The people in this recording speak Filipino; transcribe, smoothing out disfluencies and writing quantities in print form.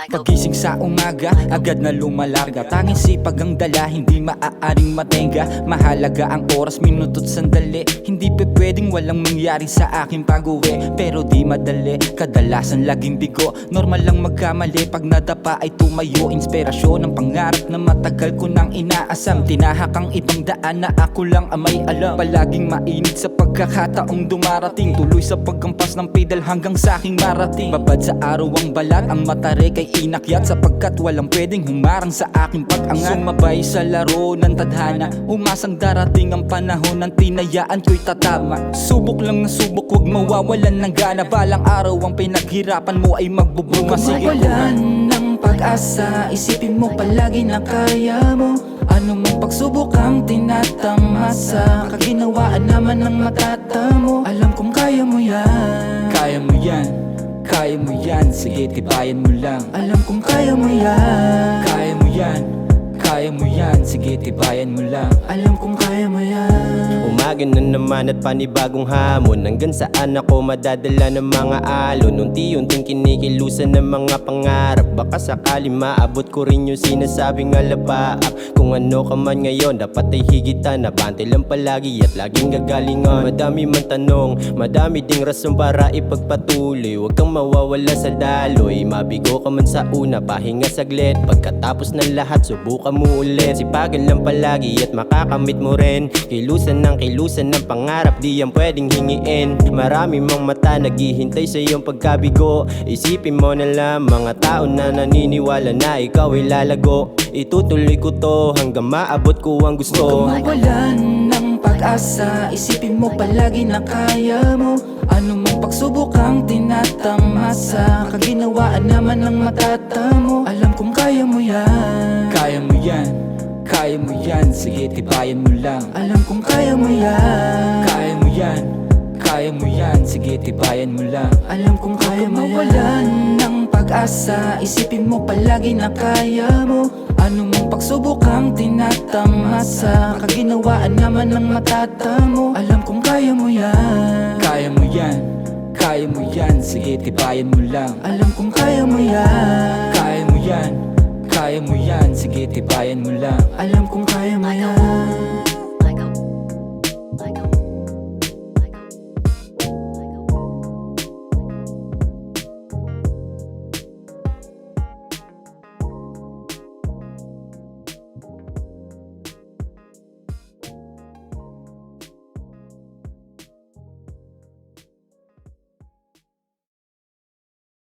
Pagising sa umaga, agad na lumalarga. Tanging sipag ang dala, hindi maaaring matenga. Mahalaga ang oras, minuto't sandali. Hindi pwedeng walang mangyari sa aking pag-uwi. Pero di madali, kadalasan laging bigo. Normal lang magkamali, pag nadapa ay tumayo. Inspirasyon ng pangarap na matagal ko nang inaasam. Tinahak ang ibang daan na ako lang ang may alam. Palaging mainit sa pagkakataong dumarating. Tuloy sa pagkampas ng pedal hanggang sa aking marating. Babad sa araw ang balat, ang matare kay inakyat. Sapagkat walang pwedeng humarang sa aking pag-angat. Sumabay sa laro ng tadhana, umasang darating ang panahon ng tinayaan ko'y tatama. Subok lang na subok, huwag mawawalan ng gana. Balang araw ang pinaghirapan mo ay magbubunga. Sige mawalan ng pag-asa, isipin mo palagi na kaya mo. Ano mong pagsubok ang tinatamasa, kaginawaan naman ng matatamo. Alam kong kaya mo yan, kaya mo yan, kaya mo yan, sige tibayan mo lang. alam kong kaya mo yan, Kaya mo yan, kaya mo yan, sige tibayan mo lang. alam kong kaya mo yan. Umaga na naman at panibagong hamon. Hanggang saan ako madadala ng mga alon. Unti-unting kinikilusan ng mga pangarap. Baka sakali maabot ko rin yung sinasabing alapaap. Kung ano ka man ngayon, dapat ay higitan. Nabante lang palagi at laging gagalingan. Madami man tanong, madami ding rason para ipagpatuloy. Huwag kang mawawala sa daloy. Mabigo ka man sa una, pahinga saglit. Pagkatapos ng lahat, subukan mo ulit. Sipagan lang palagi at makakamit mo rin. Kilusan ng pangarap, di yan pwedeng hingiin. Marami mang mata naghihintay sa iyong pagkabigo. Isipin mo na lang mga tao na naniniwala na ikaw ay lalago. Itutuloy ko to hanggang maabot ko ang gusto. Huwag kang mawalan ng pag-asa, isipin mo palagi na kaya mo. Ano mong pagsubok ang tinatamasa, kaginawaan naman ng matatamo. Alam kong kaya mo yan, Kaya mo yan, kaya mo yan, sige tibayan mo lang. alam kong kaya mo yan, Kaya mo yan, kaya mo yan, sige tibayan mo lang. alam kong kaya mo yan. Mawalan ng pag-asa, isipin mo palagi na kaya mo. Ano mong pagsubok ang tinatamasa, kaginawaan naman ng matatamo. Alam kong kaya mo yan, Kaya mo yan, kaya mo yan, sige tibayan mo lang. alam kong kaya mo yan, Kaya mo yan, kaya mo yan, sige tibayan mo lang. alam kong kaya mo yan. Lego.